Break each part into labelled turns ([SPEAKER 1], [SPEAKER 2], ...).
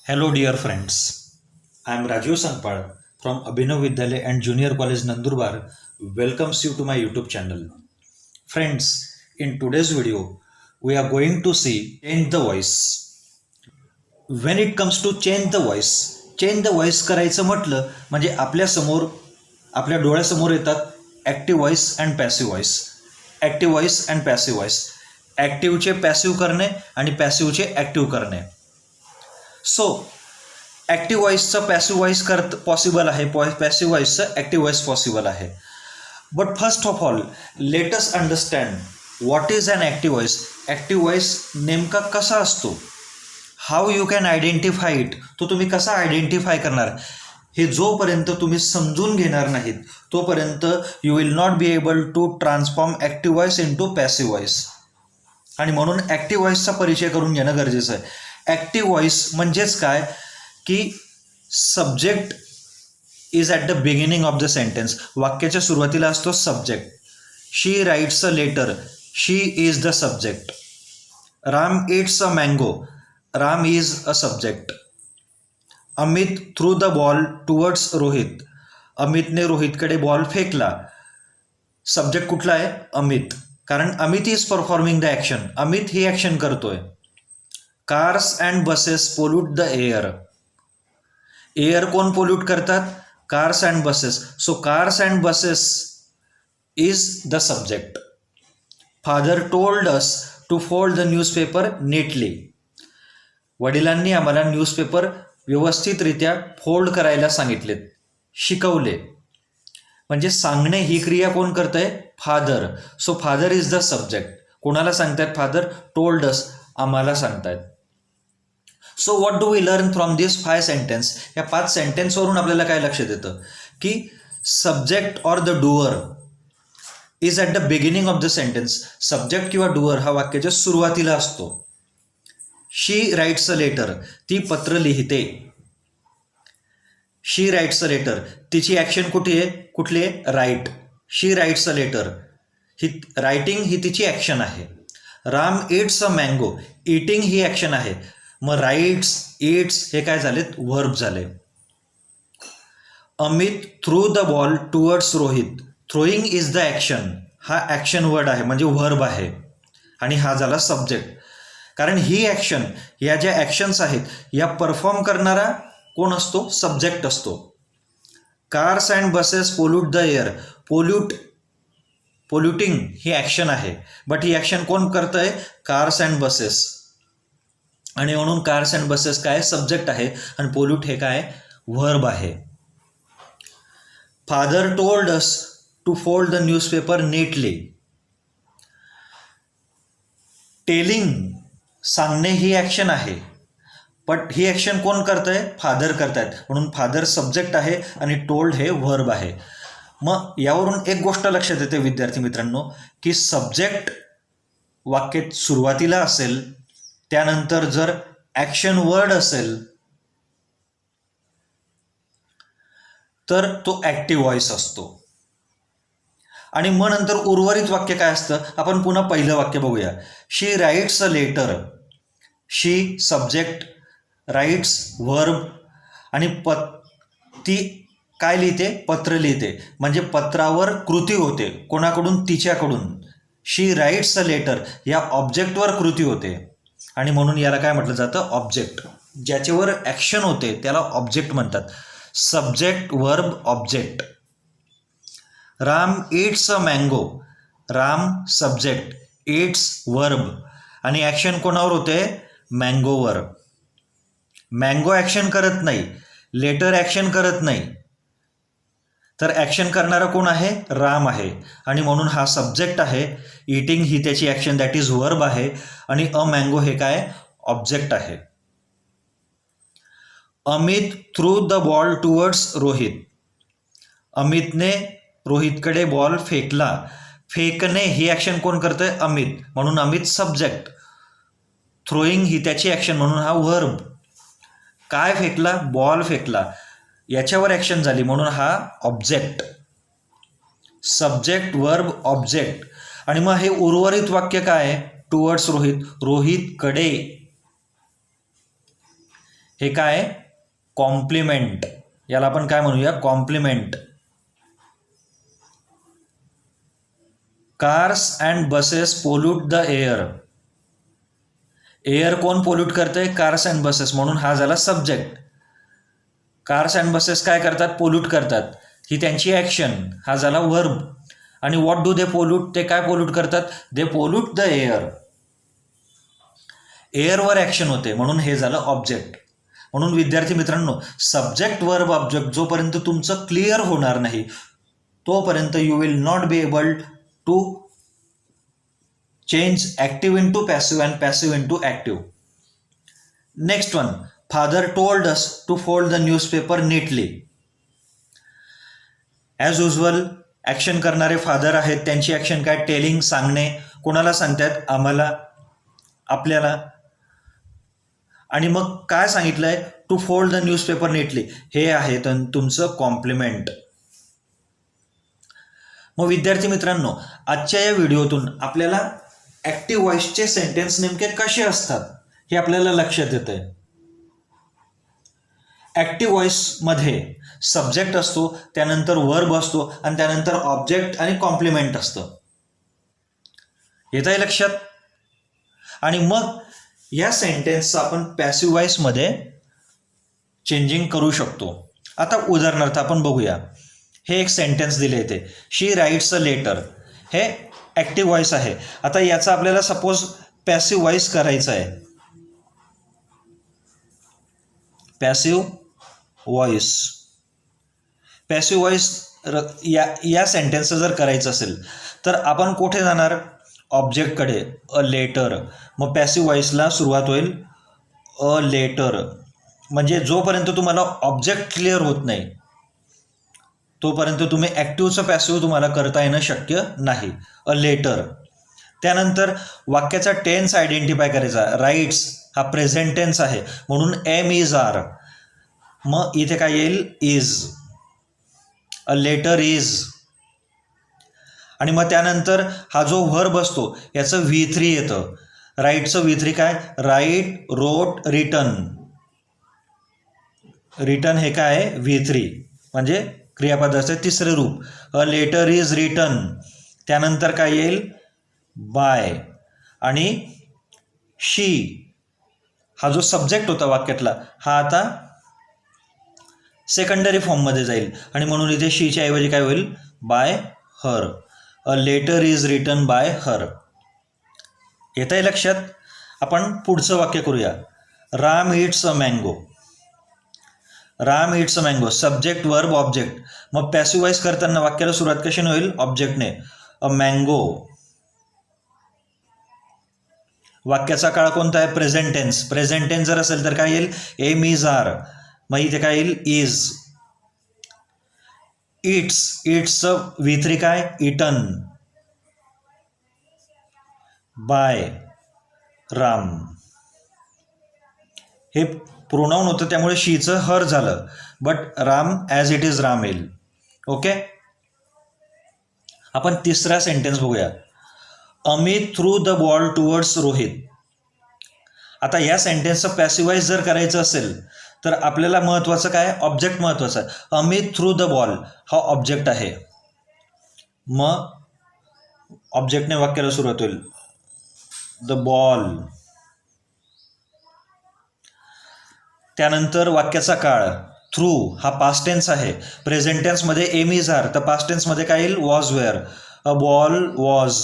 [SPEAKER 1] Hello, dear friends. I am Rajiv Sangpal from Abhinav Vidyalaya and Junior College Nandurbar. Welcomes you to my YouTube channel. Friends, in today's video, we are going to see change the voice. When it comes to change the voice करायचं म्हटलं म्हणजे आपल्या डोळ्यासमोर येतात active voice and passive voice. Active voice and passive voice. ॲक्टिव्हचे passive करणे आणि पॅसिव्हचे ॲक्टिव्ह करणे. सो ॲक्टिव्ह व्हॉइसचं पॅसिव्ह व्हॉइस पॉसिबल आहे, पॅसिव्ह व्हॉइसचं ॲक्टिव्ह व्हॉइस पॉसिबल आहे. But first of all let us understand what is an active voice. Active voice नेमका कसा असतो, how you can identify it, तो तुम्ही कसा आयडेंटिफाय करणार, हे जोपर्यंत तुम्ही समजून घेणार नाहीत तोपर्यंत you will not be able to transform active voice into passive voice. आणि म्हणून ॲक्टिव्ह व्हॉइसचा परिचय करून घेणं गरजेचं आहे. ॲक्टिव्ह व्हॉइस म्हणजेच काय की subject is at the beginning of the sentence. वाक्याच्या सुरुवातीला असतो subject. She writes a letter, she is the subject. Ram eats a mango, Ram is a subject. Amit through the ball towards Rohit, अमितने रोहितकडे बॉल फेकला. सब्जेक्ट कुठला आहे, अमित, कारण Amit is performing the action, Amit ही ॲक्शन करतोय. Cars and buses pollute the air, air कोण pollute करतात, cars and buses. So cars and buses is the subject. Father told us to fold the newspaper neatly, वडिलांनी आम्हाला newspaper व्यवस्थितरित्या fold करायला सांगितलेत, शिकवले. म्हणजे सांगणे ही क्रिया कोण करतंय, father. So father is the subject. कोणाला सांगतायत, फादर. टोल्ड अस, आम्हाला सांगतायत. So what do we learn from this 5 sentence. या 5 सेंटेन्सवरून आपल्याला काय लक्षात येतं की subject or the doer is at the beginning of the sentence. Subject किंवा डुअर हा वाक्याच्या सुरुवातीला असतो. शी राईट्स अ लेटर, ती पत्र लिहिते. शी राईट्स अ लेटर, तिची ॲक्शन कुठे आहे, कुठली आहे, right. She writes a letter, ही रायटिंग ही तिची ॲक्शन आहे. Ram eats a mango, eating ही ॲक्शन आहे. मग राईट्स, इट्स हे काय झालेत, व्हर्ब झाले. Amit through the ball towards Rohit, throwing is the action, हा ॲक्शन वर्ड आहे म्हणजे व्हर्ब आहे आणि हा झाला सब्जेक्ट. कारण ही ॲक्शन, या ज्या ॲक्शन्स आहेत या परफॉर्म करणारा कोण असतो, सब्जेक्ट असतो. Cars and buses pollute the air, polluting ही ॲक्शन आहे, बट ही ॲक्शन कोण करतंय, कार्स अँड बसेस. आणि म्हणून कार्स अँड बसेस काय, सब्जेक्ट आहे आणि पोल्यूट हे काय, व्हर्ब आहे. Father told us to fold the newspaper neatly. Telling, सांगणे ही ॲक्शन आहे, बट ही ॲक्शन कोण करतंय, फादर करतायत. म्हणून फादर सब्जेक्ट आहे आणि टोल्ड हे व्हर्ब आहे. मग यावरून एक गोष्ट लक्षात येते विद्यार्थी मित्रांनो की सब्जेक्ट वाक्यात सुरुवातीला असेल, त्यानंतर जर ॲक्शन वर्ड असेल तर तो ॲक्टिव्ह व्हॉइस असतो. आणि मग नंतर उर्वरित वाक्य काय असतं, आपण पुन्हा पहिलं वाक्य बघूया. She writes a letter, she subject, writes verb आणि ती काय लिहिते, पत्र लिहिते. म्हणजे पत्रावर कृती होते, कोणाकडून, तिच्याकडून. शी राईट्स अ लेटर, या ऑब्जेक्टवर कृती होते आणि म्हणून याला काय म्हटलं जातं, ऑब्जेक्ट. ज्याच्यावर ॲक्शन होते त्याला ऑब्जेक्ट म्हणतात. Subject verb object. Ram eats a mango, Ram subject, it's verb आणि ॲक्शन कोणावर होते, मँगोवर. मँगो ॲक्शन करत नाही, लेटर ॲक्शन करत नाही, तर ॲक्शन करणारा कोण आहे, राम आहे आणि म्हणून हा सब्जेक्ट आहे. इटिंग ही त्याची ॲक्शन, दॅट इज व्हर्ब आहे आणि अ मँगो हे काय, ऑब्जेक्ट आहे. Amit through the ball towards Rohit, अमितने रोहितकडे बॉल फेकला. फेकणे ही ॲक्शन कोण करतंय, अमित, म्हणून अमित सब्जेक्ट. थ्रोईंग ही त्याची ॲक्शन म्हणून हा व्हर्ब. काय फेकला, बॉल फेकला, याच्यावर ॲक्शन झाली म्हणून हा ऑब्जेक्ट. Subject verb object. आणि मग हे उर्वरित वाक्य काय, टुवर्ड्स रोहित, रोहितकडे. हे काय? कॉम्प्लिमेंट. याला आपण काय म्हणूया? Complement. Cars and buses pollute the air. Air कोण पोल्यूट करतंय? Cars and buses. म्हणून हा झाला सब्जेक्ट. कार्स अँड बसेस काय करतात? पोल्यूट करतात. ही त्यांची ॲक्शन. हा झाला वर्ब. आणि व्हॉट डू दे पोल्यूट? ते काय पोल्यूट करतात? दे पोल्यूट द एअर. एअरवर ॲक्शन होते म्हणून हे झालं ऑब्जेक्ट. म्हणून विद्यार्थी मित्रांनो, सब्जेक्ट वर्ब ऑब्जेक्ट जोपर्यंत तुमचं क्लिअर होणार नाही तोपर्यंत you will not be able to change active into passive and passive into active. Next one, father told us to fold the newspaper neatly. As usual action करणारे father आहेत. त्यांची action काय? Telling, सांगणे. कोणाला सांगतात? आम्हाला, आपल्याला. आणि मग काय सांगितलंय? To fold the newspaper neatly. हे आहे तुमचं कॉम्प्लिमेंट. मग विद्यार्थी मित्रांनो, आजच्या या व्हिडिओतून आपल्याला ॲक्टिव्ह व्हॉइसचे सेंटेन्स नेमके कसे असतात हे आपल्याला लक्षात येतंय. ॲक्टिव्ह व्हॉइसमध्ये सब्जेक्ट असतो, त्यानंतर वर्ब असतो आणि त्यानंतर ऑब्जेक्ट आणि कॉम्प्लिमेंट असतं. येत आहे लक्षात? आणि मग या सेंटेन्सचं आपण पॅसिव्ह व्हॉइसमध्ये चेंजिंग करू शकतो. आता उदाहरणार्थ आपण बघूया. हे एक सेंटेन्स दिले येते, शी राईट्स अ लेटर. हे ॲक्टिव्ह व्हॉइस आहे. आता याचा आपल्याला सपोज पॅसिव्ह व्हॉइस करायचं आहे. Passive voice. पॅसिव्ह व्हॉइस या सेंटेन्सचं जर करायचं असेल तर आपण कुठे जाणार? ऑब्जेक्टकडे. A letter. मग पॅसिव्ह व्हॉइसला सुरुवात होईल अ लेटर. म्हणजे जोपर्यंत तुम्हाला ऑब्जेक्ट क्लिअर होत नाही तोपर्यंत तुम्ही ॲक्टिव्हचं पॅसिव्ह तुम्हाला करता येणं शक्य नाही. A letter. त्यानंतर वाक्याचा टेन्स आयडेंटिफाय करायचा. राईट्स हा प्रेझेंट टेन्स आहे म्हणून एम इज आर. मग इथे काय येईल? इज. A letter is. आणि मग त्यानंतर हा जो व्हर्ब असतो याचं V3 येतं. राईटचं V3 काय? राईट, रोट, रिटन. रिटन हे काय आहे? V3 म्हणजे क्रियापदाचं तिसरे रूप. A letter is written. त्यानंतर काय येईल? बाय. आणि शी हा जो सब्जेक्ट होता वाक्यातला हा आता सेकंडरी फॉर्ममध्ये जाईल आणि म्हणून इथे शीच्या ऐवजी काय होईल? By her. A letter is written by her. येत आहे लक्षात? आपण पुढचं वाक्य करूया. Ram eats a mango. Ram eats a mango. Subject, verb, object. मग पॅसिव्ह व्हॉइस करताना वाक्याला सुरुवात कशाने होईल? ऑब्जेक्टने. A mango. वाक्याचा काळ कोणता आहे? Present tense. प्रेझेंट टेन्स जर असेल तर काय येईल? Am is are. मग इथे काय येईल? इज. इट्स. इट्सचं V3 काय? इटन. बाय राम. हे प्रोनाऊन होतं त्यामुळे शीचं हर झालं. But Ram as it is Ram येईल. ओके. आपण तिसरा सेंटेन्स बघूया. Amit through the ball towards Rohit. आता या सेंटेन्सचं पॅसिव्ह व्हॉइस जर करायचं असेल तर आपल्याला महत्त्वाचं काय? ऑब्जेक्ट महत्त्वाचं आहे. अमित थ्रू द बॉल हा ऑब्जेक्ट आहे. मग ऑब्जेक्टने वाक्याला सुरुवात होईल. The ball. त्यानंतर वाक्याचा काळ. थ्रू हा पास्ट टेन्स आहे. प्रेझेंट टेन्समध्ये एम इज आर तर पास्ट टेन्समध्ये काय येईल? Was were. A ball was.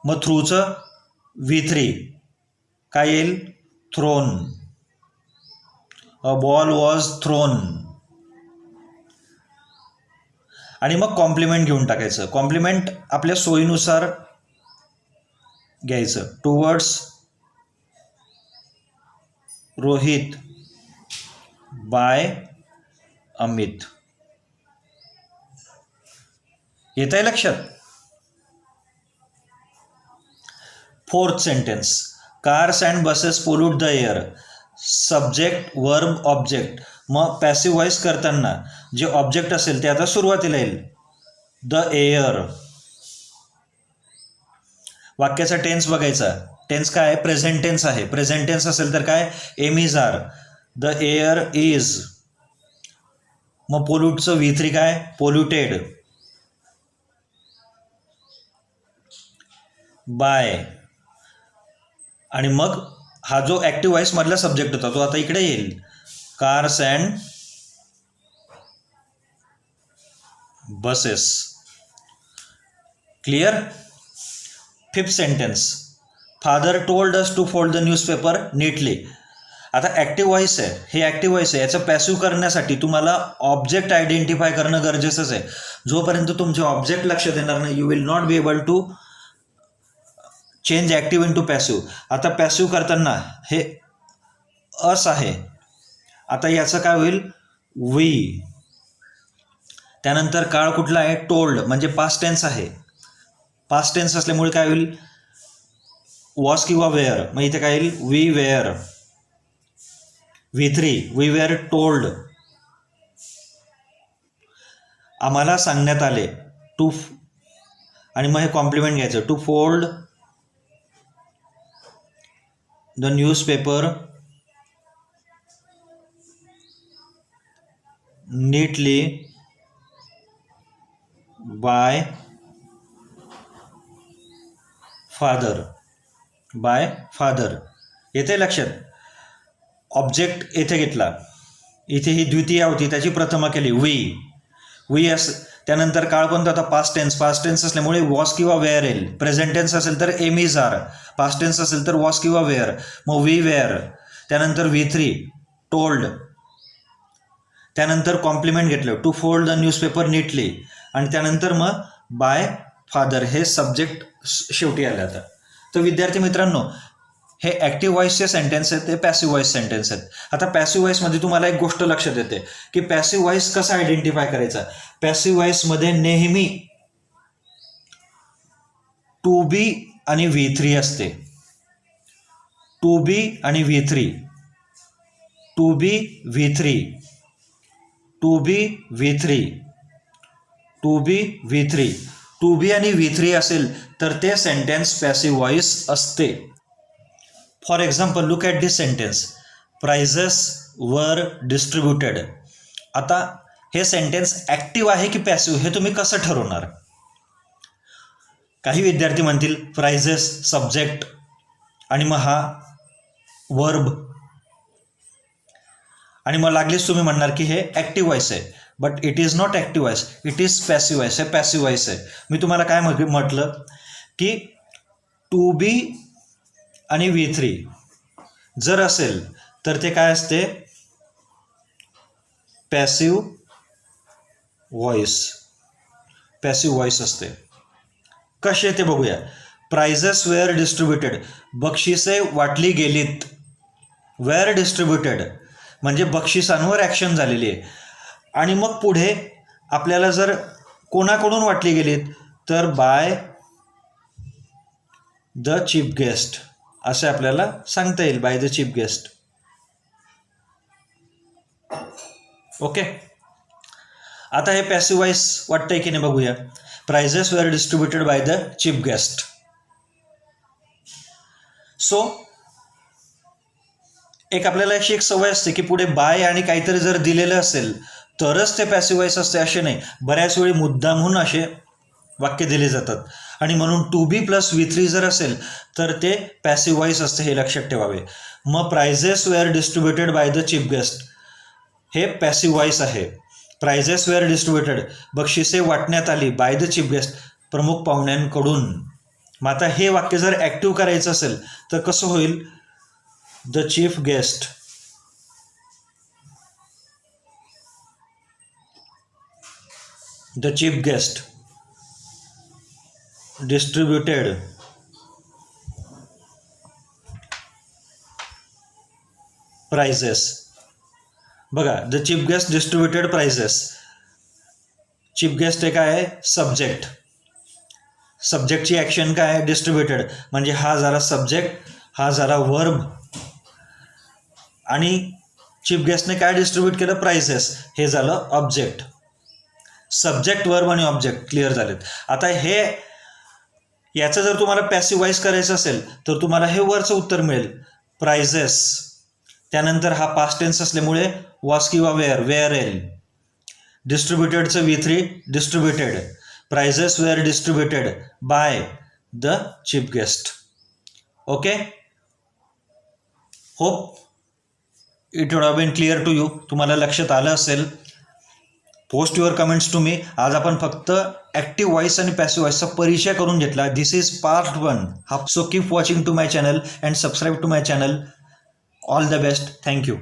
[SPEAKER 1] मग थ्रूचं V3 काय येईल? Thrown. A ball was thrown. आणि मग कॉम्प्लिमेंट घेऊन टाकायचं. कॉम्प्लिमेंट आपल्या सोयीनुसार घ्यायचं. Towards Rohit by Amit. येत आहे लक्षात? Fourth sentence. Cars and buses pollute the air. Subject, verb, object. मग पॅसिव्ह व्हॉइस करताना जे ऑब्जेक्ट असेल ते आता सुरुवातीला येईल. The air. वाक्याचा टेन्स बघायचा. टेन्स काय आहे, प्रेझेंट टेन्स आहे. प्रेझेंट टेन्स असेल तर काय, am is are, the air is. मग पोल्यूटचं V3 काय, पोल्युटेड बाय. आणि मग हा जो ॲक्टिव्ह व्हॉइस मधला सब्जेक्ट होता तो आता इकडे येईल, cars and buses. Clear. Fifth sentence, father told us to fold the newspaper neatly. आता ॲक्टिव्ह व्हॉइस आहे, हे ॲक्टिव्ह व्हॉइस आहे, याचं पॅसिव्ह करण्यासाठी तुम्हाला ऑब्जेक्ट आयडेंटिफाय करणं गरजेचंच आहे. जोपर्यंत तुमचे ऑब्जेक्ट लक्षात येणार नाही, you will not be able to change active into passive. आता पॅसिव्ह करताना हे अस आहे, आता याचं काय होईल, वी. त्यानंतर काळ कुठला आहे, टोल्ड, म्हणजे पास्ट टेन्स आहे. पास्ट टेन्स असल्यामुळे काय होईल, वॉज किंवा वेअर. मग इथे काय येईल, we were. V3, we were told, आम्हाला सांगण्यात आले. टू, आणि मग हे कॉम्प्लिमेंट घ्यायचं, to fold the newspaper neatly by father. By father येथे लक्षात, ऑब्जेक्ट येथे घेतला, इथे ही द्वितीया होती त्याची प्रथमा केली, वी अस. त्यानंतर काळ कोणता होता, पास्ट टेन्स. पास्ट टेन्स असल्यामुळे वॉज किंवा वेअर येईल. प्रेझेंट टेन्स असेल तर am is are, past tense असेल तर वॉज किंवा वेअर. मग वी वेअर, त्यानंतर V3 टोल्ड, त्यानंतर कॉम्प्लिमेंट घेतलं, to fold the newspaper neatly, आणि त्यानंतर मग बाय फादर हे सब्जेक्ट शेवटी आले. आता तर विद्यार्थी मित्रांनो, हे ॲक्टिव्ह व्हॉइसचे सेंटेन्स आहेत, ते पॅसिव्ह व्हॉइस सेंटेन्स आहेत. आता पॅसिव्ह व्हॉइसमध्ये तुम्हाला एक गोष्ट लक्षात येते की पॅसिव्ह व्हॉइस कसा आयडेंटिफाय करायचा. पॅसिव्ह व्हॉइसमध्ये नेहमी टू बी आणि V3 असते. टू बी आणि V3, to be V3, to be V3, to be V3. To be आणि V3 असेल तर ते सेंटेन्स पॅसिव्ह व्हॉइस असते. For example, look at this sentence, prizes were distributed. आता हे सेंटेन्स ॲक्टिव्ह आहे की पॅसिव्ह हे तुम्ही कसं ठरवणार. काही विद्यार्थी म्हणतील प्राइजेस सब्जेक्ट आणि मग हा वर्ब, आणि मग लागलीच तुम्ही म्हणणार की हे ॲक्टिव्ह व्हॉइस आहे. But it is not active voice, it is passive voice. हे पॅसिव्ह व्हॉइस आहे. मी तुम्हाला काय म्हटलं की टू बी आणि V3 जर असेल तर ते काय असते, पॅसिव्ह व्हॉइस. पॅसिव्ह व्हॉइस असते. कसे ते बघूया. प्राइजेस वेअर डिस्ट्रीब्युटेड, बक्षिसे वाटली गेलीत. वेअर डिस्ट्रीब्युटेड म्हणजे बक्षिसांवर ॲक्शन झालेली आहे. आणि मग पुढे आपल्याला जर कोणाकडून वाटली गेलीत तर बाय द चीफ गेस्ट असे आपल्याला सांगता येईल, by the chief guest. Okay. आता हे पॅसिव्ह व्हॉइस वाटतंय की नाही बघूया. Prizes were distributed by the chief guest. So एक आपल्याला अशी एक सवय असते की पुढे बाय आणि काहीतरी जर दिलेलं असेल तरच ते पॅसिव्ह व्हॉइस असते असे नाही. बऱ्याच वेळी मुद्दामहून असे वाक्य दिले जातात आणि म्हणून टू बी प्लस V3 जर असेल तर ते पॅसिव्ह व्हॉइस असते, हे लक्षात ठेवावे. मग prizes were distributed by the chief guest हे पॅसिव्ह व्हॉइस आहे. प्राइजेस वेअर डिस्ट्रीब्युटेड, बक्षिसे वाटण्यात आली बाय द चीफ गेस्ट, प्रमुख पाहुण्यांकडून. मग आता हे वाक्य जर ॲक्टिव्ह करायचं असेल तर कसं होईल, the chief guest. The chief guest distributed prizes. बघा, the chief guest distributed prizes. Chief guest हे काय आहे, सब्जेक्ट. सब्जेक्टची ॲक्शन काय आहे, डिस्ट्रीब्युटेड, म्हणजे हा झाला सब्जेक्ट, हा झाला वर्ब, आणि चीफ गेस्टने काय डिस्ट्रीब्यूट केलं, प्राइजेस, हे झालं ऑब्जेक्ट. सब्जेक्ट, वर्ब आणि ऑब्जेक्ट क्लिअर झालेत. आता हे याचं जर तुम्हाला पॅसिव्हाइज करायचं असेल तर तुम्हाला हे वरचं उत्तर मिळेल, प्राइजेस. त्यानंतर हा पास्ट टेन्स असल्यामुळे वॉज किंवा वेअर येईल. डिस्ट्रीब्युटेडचं V3 distributed. Prizes were distributed by the chief guest. Okay, hope it would have been clear to you. तुम्हाला लक्षात आलं असेल. Post your comments to me. आज आपण फक्त ॲक्टिव्ह व्हॉइस आणि पॅसिव्ह व्हॉइसचा परिचय करून घेतला. This is part 1. So keep watching to my channel and subscribe to my channel. All the best. Thank you.